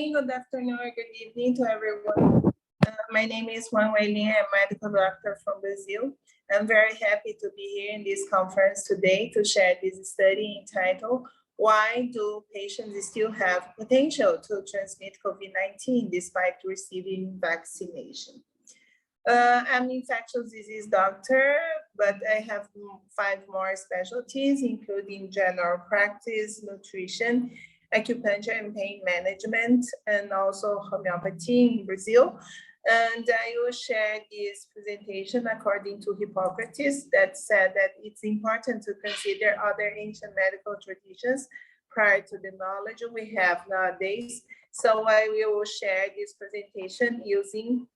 Good afternoon or good evening to everyone. My name is Huang, Ling. I'm a medical doctor from Brazil. I'm very happy to be here in this conference today to share this study entitled, Why Do Patients Still Have Potential to Transmit COVID-19 Despite Receiving Vaccination? I'm an infectious disease doctor, but I have 5 more specialties, including general practice, nutrition, acupuncture and pain management, and also homeopathy in Brazil. And I will share this presentation according to Hippocrates that said that it's important to consider other ancient medical traditions prior to the knowledge we have nowadays. So I will share this presentation using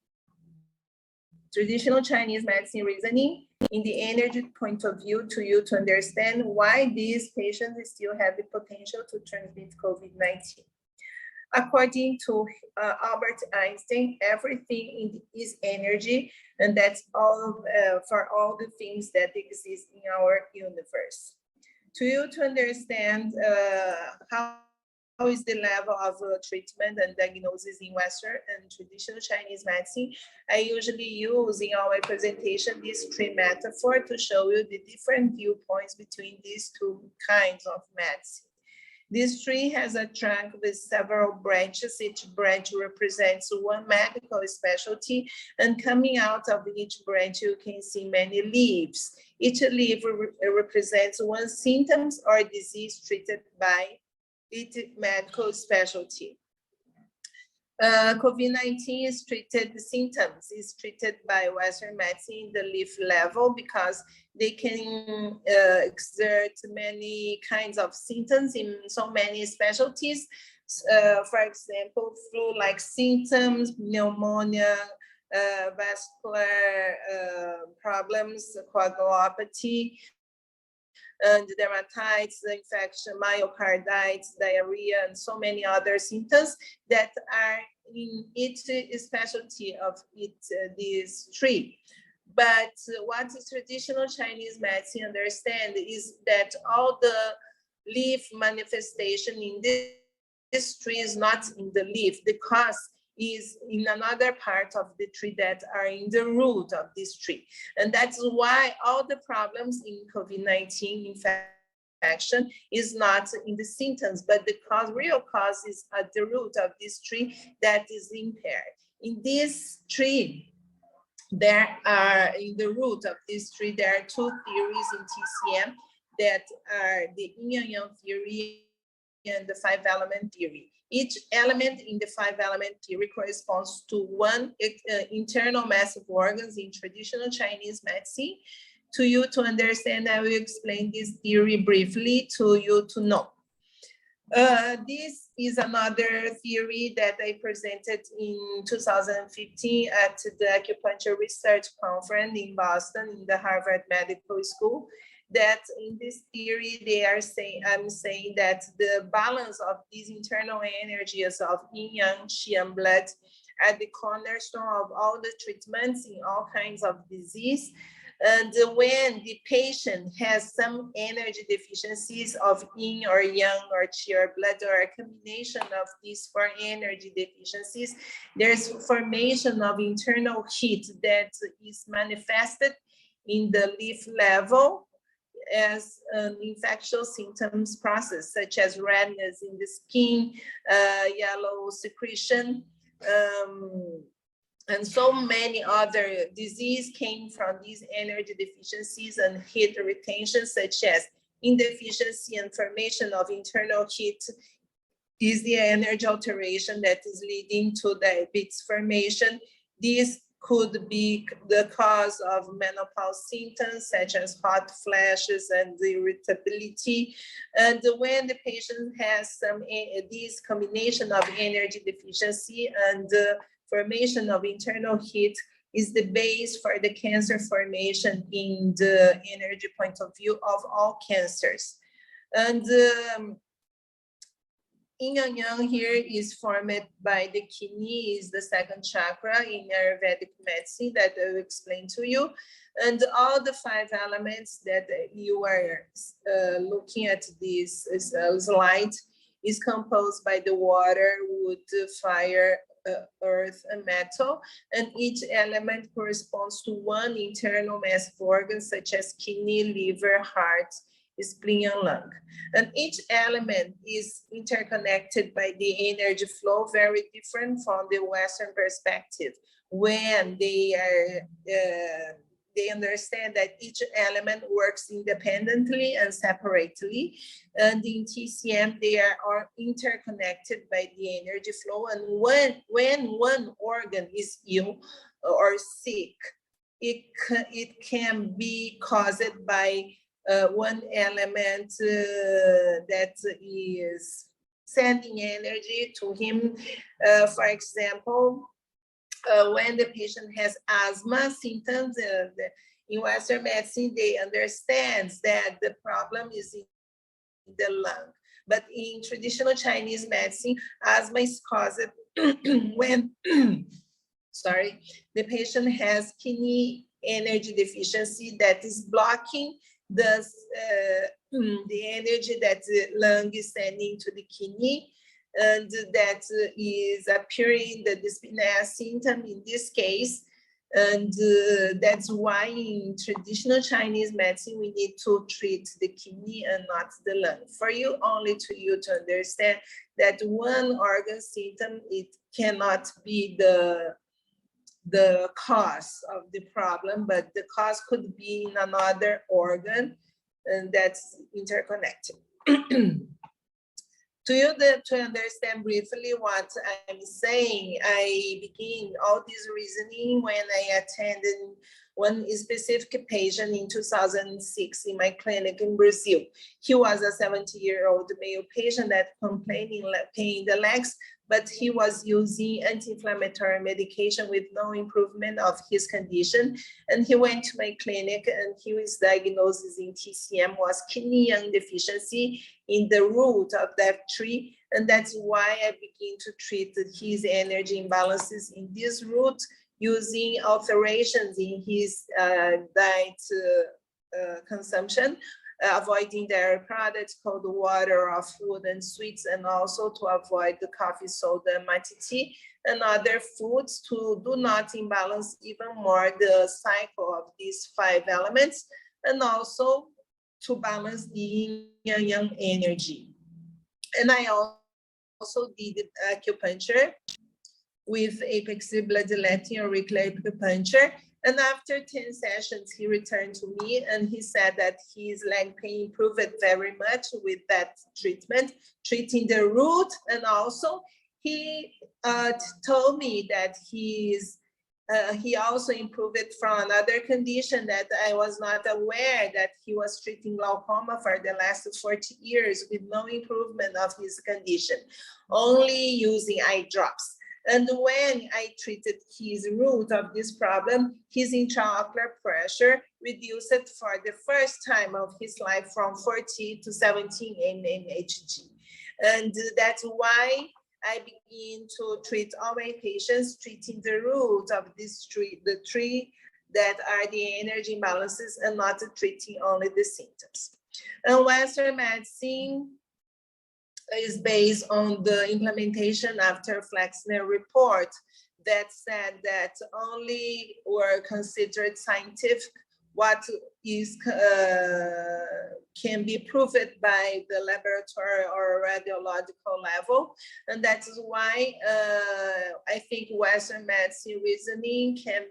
traditional Chinese medicine reasoning in the energy point of view to you to understand why these patients still have the potential to transmit COVID-19. According to Albert Einstein, everything is energy, and that's all for all the things that exist in our universe. To you to understand how is the level of treatment and diagnosis in Western and traditional Chinese medicine, I usually use in our presentation these 3 metaphors to show you the different viewpoints between these 2 kinds of medicine. This tree has a trunk with several branches. Each branch represents 1 medical specialty, and coming out of each branch, you can see many leaves. Each leaf represents 1 symptom or disease treated by each medical specialty. COVID-19 is treated, the symptoms is treated by Western medicine, the leaf level, because they can exert many kinds of symptoms in so many specialties. For example, flu-like symptoms, pneumonia, vascular problems, coagulopathy, and dermatitis, infection, myocarditis, diarrhea, and so many other symptoms that are in each specialty of these 3. But what traditional Chinese medicine understand is that all the leaf manifestation in this tree is not in the leaf. The cause is in another part of the tree that are in the root of this tree. And that's why all the problems in COVID-19 infection is not in the symptoms, but the real cause is at the root of this tree that is impaired. In this tree, there are, in the root of this tree, there are 2 theories in TCM that are the yin and yang theory and the 5-element theory. Each element in the 5-element theory corresponds to 1 internal massive organs in traditional Chinese medicine. To you to understand, I will explain this theory briefly to you to know. This is another theory that I presented in 2015 at the Acupuncture Research Conference in Boston in the Harvard Medical School. That in this theory, I'm saying that the balance of these internal energies of yin, yang, qi, and blood are the cornerstone of all the treatments in all kinds of disease. And when the patient has some energy deficiencies of yin or yang or qi or blood, or a combination of these 4 energy deficiencies, there's formation of internal heat that is manifested in the leaf level as an infectious symptoms process, such as redness in the skin, yellow secretion, and so many other diseases came from these energy deficiencies and heat retention, such as indeficiency and formation of internal heat is the energy alteration that is leading to diabetes formation. This could be the cause of menopause symptoms such as hot flashes and irritability. And when the patient has this combination of energy deficiency and formation of internal heat is the base for the cancer formation in the energy point of view of all cancers. And yin and yang here is formed by the kidney, is the 2nd chakra in Ayurvedic medicine that I will explain to you. And all the 5 elements that you are looking at this slide is composed by the water, wood, fire, earth, and metal, and each element corresponds to one internal massive organ, such as kidney, liver, heart, spleen, and lung. And each element is interconnected by the energy flow, very different from the Western perspective. When they understand that each element works independently and separately. And in TCM, they are interconnected by the energy flow. And when one organ is ill or sick, it can be caused by one element that is sending energy to him. For example, when the patient has asthma symptoms, in Western medicine, they understand that the problem is in the lung. But in traditional Chinese medicine, asthma is caused when, sorry, the patient has kidney energy deficiency that is blocking the energy that the lung is sending to the kidney, and that is appearing the dyspnea symptom in this case. And that's why in traditional Chinese medicine, we need to treat the kidney and not the lung. For you, only to you to understand that one organ symptom, it cannot be the cause of the problem, but the cause could be in another organ, and that's interconnected. To understand briefly what I'm saying, I begin all this reasoning when I attended one specific patient in 2006 in my clinic in Brazil. He was a 70-year-old male patient that complaining pain in the legs, but he was using anti-inflammatory medication with no improvement of his condition. And he went to my clinic, and his diagnosis in TCM was kidney iron deficiency in the root of that tree. And that's why I begin to treat his energy imbalances in this root using alterations in his diet consumption, avoiding dairy products, cold water, raw food, and sweets, and also to avoid the coffee, soda, and matcha tea, and other foods to do not imbalance even more the cycle of these 5 elements, and also to balance the yin and yang energy. And I also did acupuncture with apex bloodletting or auricular acupuncture. And after 10 sessions, he returned to me and he said that his leg pain improved very much with that treatment, treating the root. And also he told me that he also improved it from another condition that I was not aware, that he was treating glaucoma for the last 40 years with no improvement of his condition, only using eye drops. And when I treated his root of this problem, his intraocular pressure reduced for the first time of his life from 40 to 17 mmHg. And that's why I begin to treat all my patients, treating the root of this tree, the tree that are the energy imbalances, and not treating only the symptoms. And Western medicine is based on the implementation after Flexner report that said that only were considered scientific what is can be proved by the laboratory or radiological level. And that is why I think Western medicine reasoning can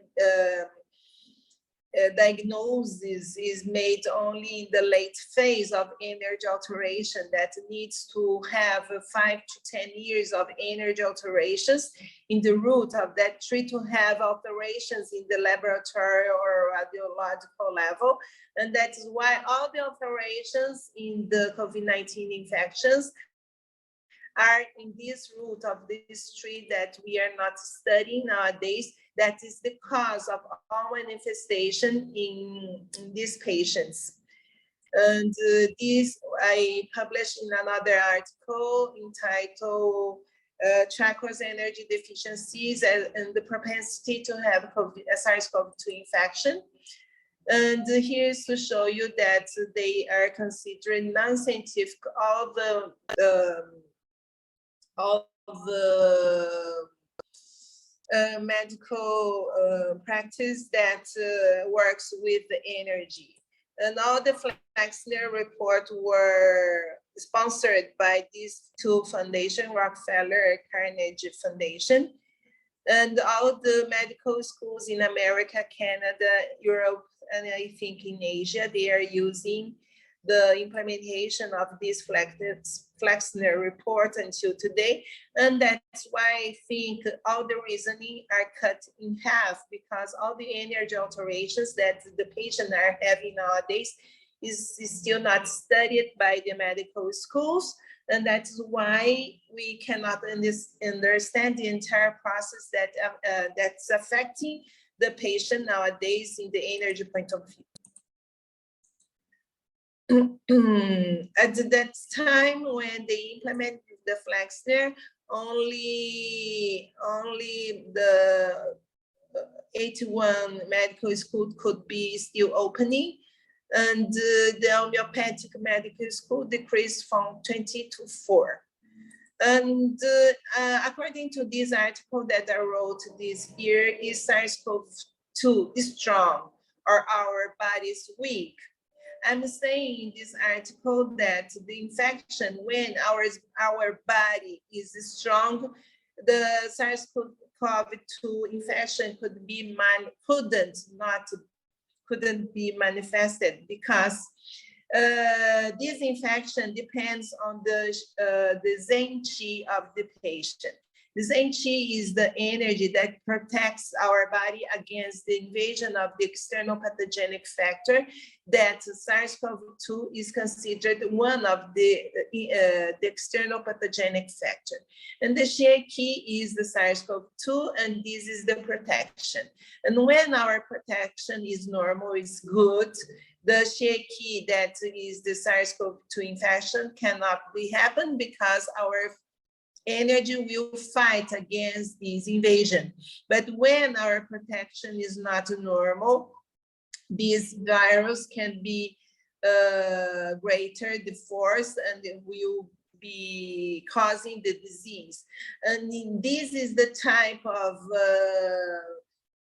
diagnosis is made only in the late phase of energy alteration that needs to have 5 to 10 years of energy alterations in the root of that tree to have alterations in the laboratory or radiological level. And that is why all the alterations in the COVID-19 infections are in this root of this tree that we are not studying nowadays. That is the cause of all manifestation in these patients. And this I published in another article entitled Chakras Energy Deficiencies and the Propensity to have SARS-CoV-2 infection. And here's to show you that they are considered non-scientific, all the all the medical practice that works with the energy. And all the Flexner report were sponsored by these two foundations, Rockefeller and Carnegie Foundation. And all the medical schools in America, Canada, Europe, and I think in Asia, they are using the implementation of this Flexner report until today. And that's why I think all the reasoning are cut in half, because all the energy alterations that the patient are having nowadays is still not studied by the medical schools. And that's why we cannot understand the entire process that's affecting the patient nowadays in the energy point of view. At that time when they implemented the Flexner, only the 81 medical school could be still opening, and the homeopathic medical school decreased from 20 to 4. And according to this article that I wrote this year, is SARS-CoV-2 is strong or our body is weak? I'm saying in this article that the infection, when our body is strong, the SARS-CoV-2 infection couldn't be manifested, because this infection depends on the Zen Qi of the patient. The Zen Qi is the energy that protects our body against the invasion of the external pathogenic factor, that SARS-CoV-2 is considered one of the external pathogenic factor. And the Xie Qi is the SARS-CoV-2, and this is the protection. And when our protection is normal, is good, the Xie Qi, that is the SARS-CoV-2 infection, cannot happen, because our energy will fight against this invasion. But when our protection is not normal, this virus can be greater, the force, and it will be causing the disease. And this is the type of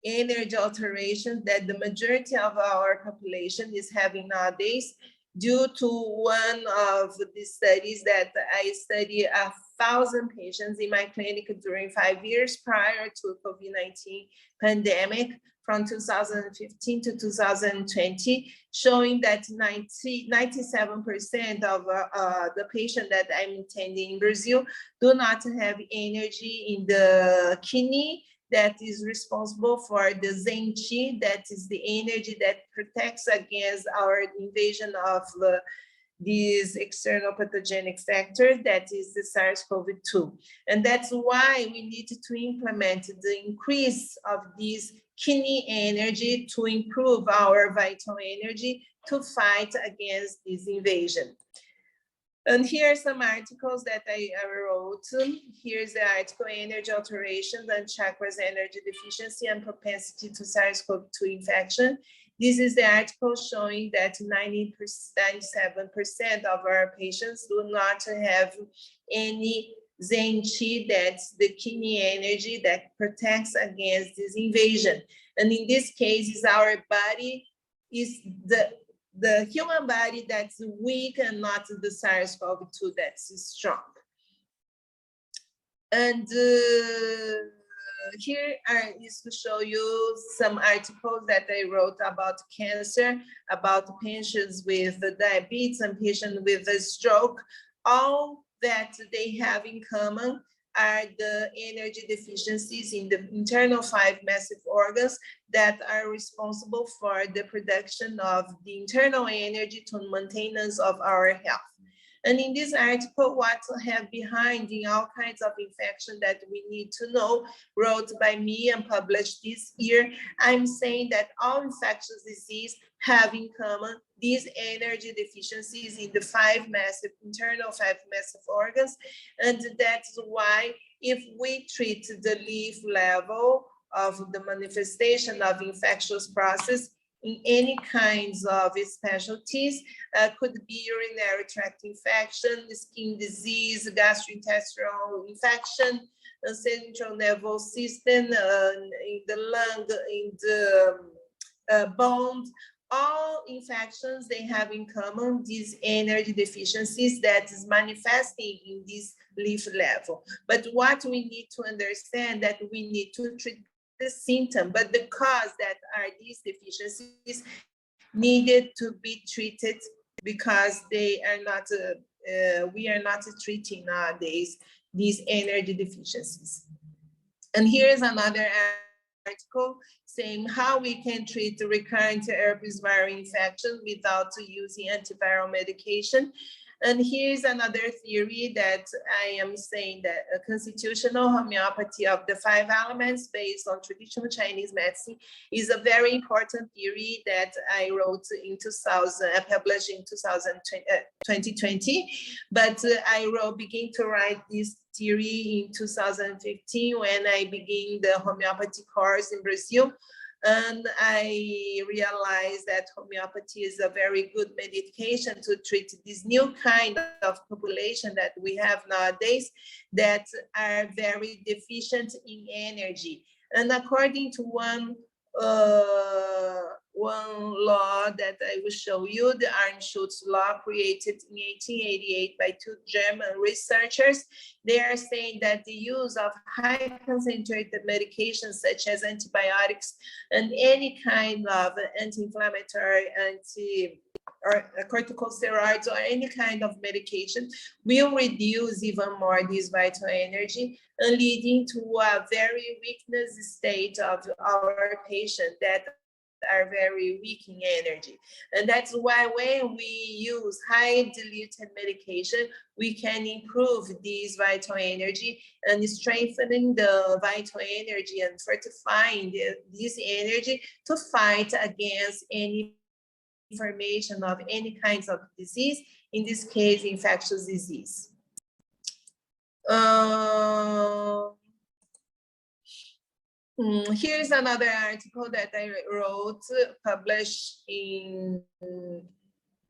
energy alteration that the majority of our population is having nowadays, due to one of the studies that I studied 1,000 patients in my clinic during 5 years prior to Covid-19 pandemic, from 2015 to 2020, showing that 97% of the patients that I'm attending in Brazil do not have energy in the kidney that is responsible for the Zen Qi, that is the energy that protects against our invasion of these external pathogenic factors, that is the SARS-CoV-2. And that's why we need to implement the increase of this kidney energy to improve our vital energy to fight against this invasion. And here are some articles that I wrote. Here's the article, Energy Alterations and Chakras Energy Deficiency and Propensity to SARS-CoV-2 Infection. This is the article showing that 97% of our patients do not have any Zen Qi, that's the kidney energy that protects against this invasion. And in this case, is our body is the human body that's weak, and not the SARS-CoV-2 that's strong. And here is to show you some articles that I wrote about cancer, about patients with diabetes and patients with a stroke. All that they have in common are the energy deficiencies in the internal 5 massive organs that are responsible for the production of the internal energy to maintenance of our health. And in this article, what have behind in all kinds of infection that we need to know, wrote by me and published this year, I'm saying that all infectious disease have in common these energy deficiencies in the internal 5 massive organs. And that's why if we treat the leaf level of the manifestation of infectious process, in any kinds of specialties. Could be urinary tract infection, skin disease, gastrointestinal infection, central nervous system, in the lung, in the bone. All infections, they have in common these energy deficiencies that is manifesting in this leaf level. But what we need to understand that we need to treat the symptom, but the cause that are these deficiencies needed to be treated because they are not, we are not treating nowadays these energy deficiencies. And here's another article saying how we can treat recurrent herpes viral infection without using antiviral medication. And here's another theory that I am saying that a constitutional homeopathy of the 5 elements based on traditional Chinese medicine is a very important theory that I wrote in published in 2020. But I began to write this theory in 2015 when I began the homeopathy course in Brazil. And I realized that homeopathy is a very good medication to treat this new kind of population that we have nowadays that are very deficient in energy. And according to one law that I will show you, the Arnschutz law, created in 1888 by 2 German researchers. They are saying that the use of high concentrated medications such as antibiotics and any kind of anti-inflammatory, or corticosteroids or any kind of medication will reduce even more this vital energy and leading to a very weakness state of our patient that are very weak in energy. And that's why when we use high diluted medication, we can improve this vital energy and strengthening the vital energy and fortifying this energy to fight against any formation of any kinds of disease, in this case, infectious disease. Here's another article that I wrote, published in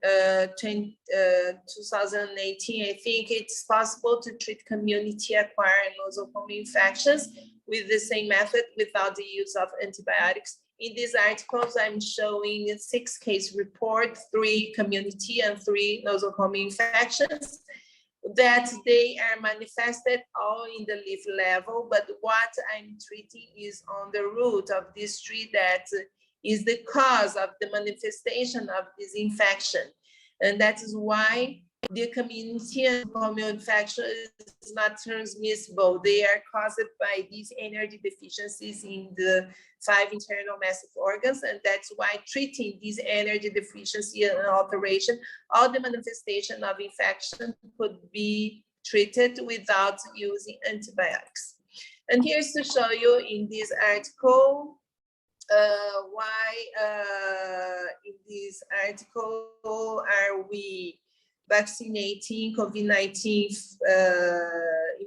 2018. I think it's possible to treat community-acquired nosocomial infections with the same method without the use of antibiotics. In these articles, I'm showing 6 case reports, 3 community and 3 nosocomial infections, that they are manifested all in the leaf level, but what I'm treating is on the root of this tree that is the cause of the manifestation of this infection. And that is why the community and nosocomial infection is not transmissible. They are caused by these energy deficiencies in the 5 internal massive organs, and that's why treating these energy deficiency and alteration, all the manifestation of infection could be treated without using antibiotics. And here's to show you in this article why in this article are we vaccinating COVID-19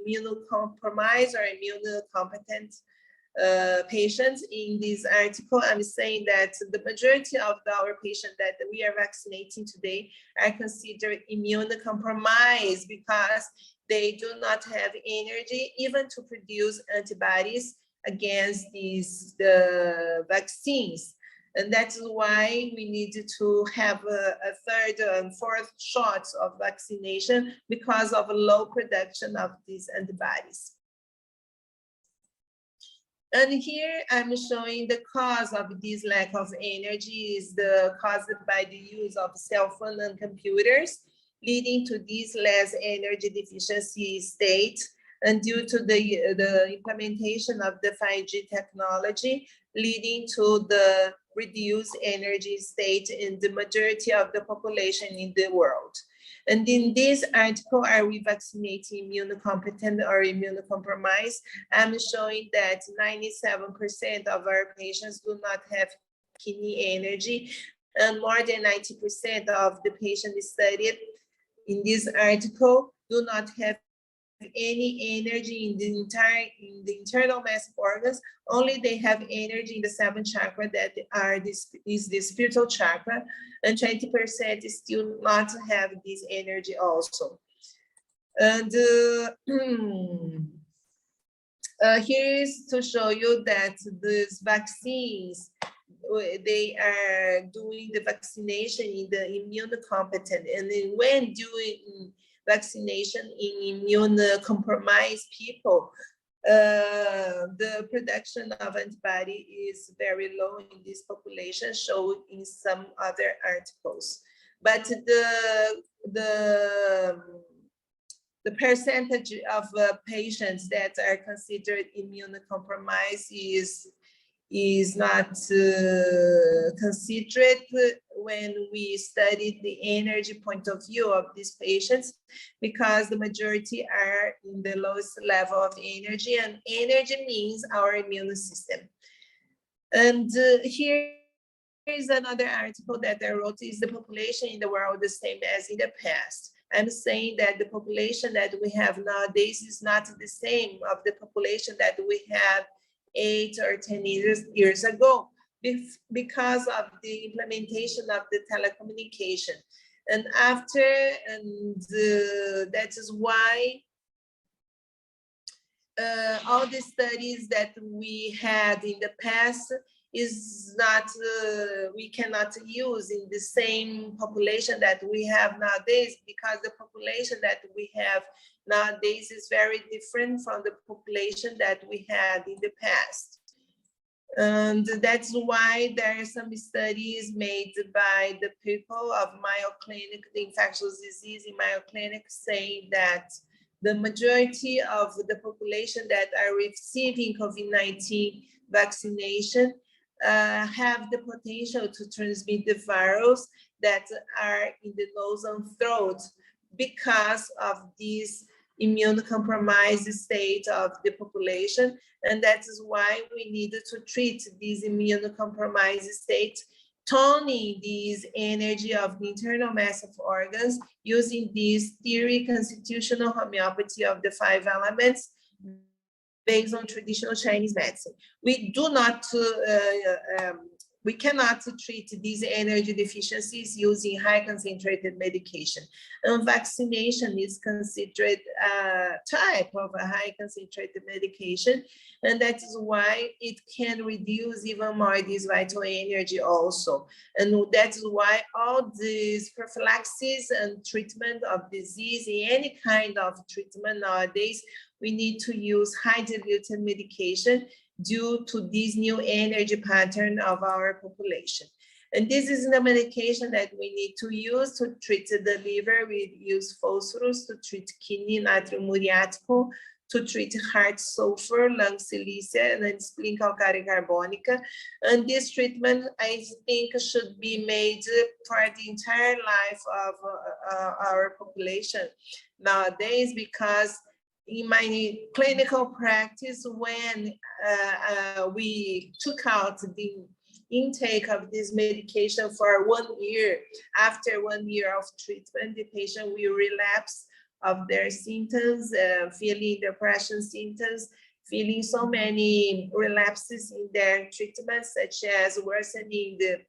immunocompromised or immunocompetent patients. In this article, I'm saying that the majority of our patients that we are vaccinating today are considered immunocompromised because they do not have energy even to produce antibodies against the vaccines. And that's why we need to have a 3rd and 4th shots of vaccination because of a low production of these antibodies. And here I'm showing the cause of this lack of energy is caused by the use of cell phone and computers, leading to this less energy deficiency state. And due to the implementation of the 5G technology, leading to the reduced energy state in the majority of the population in the world. And in this article, are we vaccinating immunocompetent or immunocompromised? I'm showing that 97% of our patients do not have kidney energy, and more than 90% of the patients studied in this article do not have any energy in the internal mass of organs. Only they have energy in the 7th chakra, that is the spiritual chakra, and 20% still not have this energy also. And here is to show you that these vaccines, they are doing the vaccination in the immunocompetent, and then when doing vaccination in immunocompromised people, the production of antibody is very low in this population, shown in some other articles. But the percentage of patients that are considered immunocompromised is not considered when we studied the energy point of view of these patients, because the majority are in the lowest level of energy, and energy means our immune system. And here is another article that I wrote: is the population in the world the same as in the past? I'm saying that the population that we have nowadays is not the same of the population that we had 8 or 10 years ago, because of the implementation of the telecommunication. And that is why all the studies that we had in the past is not, we cannot use in the same population that we have nowadays, because the population that we have nowadays is very different from the population that we had in the past. And that's why there are some studies made by the people of Mayo Clinic, the infectious disease in Mayo Clinic, saying that the majority of the population that are receiving COVID-19 vaccination have the potential to transmit the virus that are in the nose and throat, because of this immunocompromised state of the population. And that is why we needed to treat this immunocompromised state, toning this energy of the internal mass of organs using this theory, constitutional homeopathy of the 5 elements, based on traditional Chinese medicine. We do not, we cannot treat these energy deficiencies using high concentrated medication. And vaccination is considered a type of a high concentrated medication, and that is why it can reduce even more this vital energy also. And that is why all these prophylaxis and treatment of disease, in any kind of treatment nowadays, we need to use high diluted medication due to this new energy pattern of our population. And this is the medication that we need to use to treat the liver. We use phosphorus to treat kidney natrium muriático, to treat heart sulfur, lung silica, and then spleen calcária carbonica. And this treatment, I think, should be made for the entire life of our population nowadays, because in my clinical practice, when we took out the intake of this medication for 1 year, after 1 year of treatment, the patient will relapse of their symptoms, feeling depression symptoms, feeling so many relapses in their treatment, such as worsening the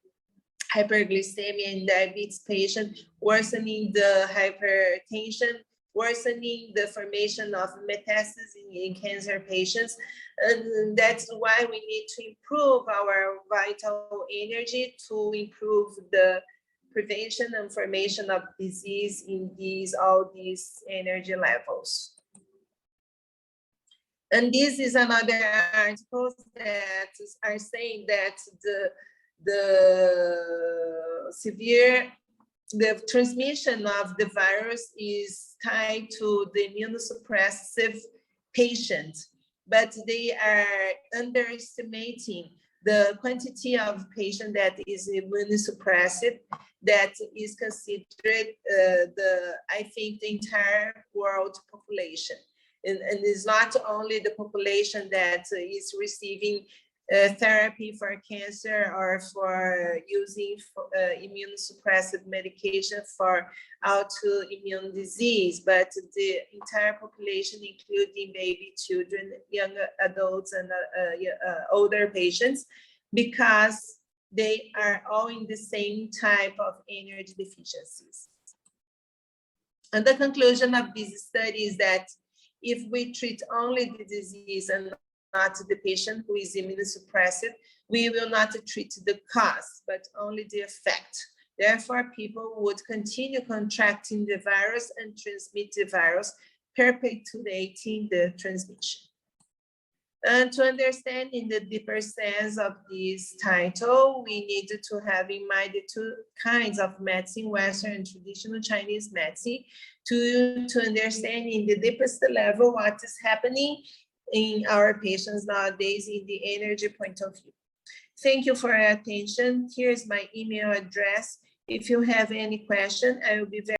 hyperglycemia in diabetes patient, worsening the hypertension, worsening the formation of metastases in cancer patients. And that's why we need to improve our vital energy to improve the prevention and formation of disease in all these energy levels. And this is another article that are saying that the transmission of the virus is tied to the immunosuppressive patient, but they are underestimating the quantity of patient that is immunosuppressive, that is considered I think, the entire world population. And it's not only the population that is receiving therapy for cancer or for using immunosuppressive medication for autoimmune disease, but the entire population, including baby, children, young adults, and older patients, because they are all in the same type of energy deficiencies. And the conclusion of this study is that if we treat only the disease and not the patient who is immunosuppressive, we will not treat the cause, but only the effect. Therefore, people would continue contracting the virus and transmit the virus, perpetuating the transmission. And to understand in the deeper sense of this title, we need to have in mind the two kinds of medicine, Western and traditional Chinese medicine, to understand in the deepest level what is happening in our patients nowadays in the energy point of view. Thank you for your attention. Here's my email address. If you have any question, I will be very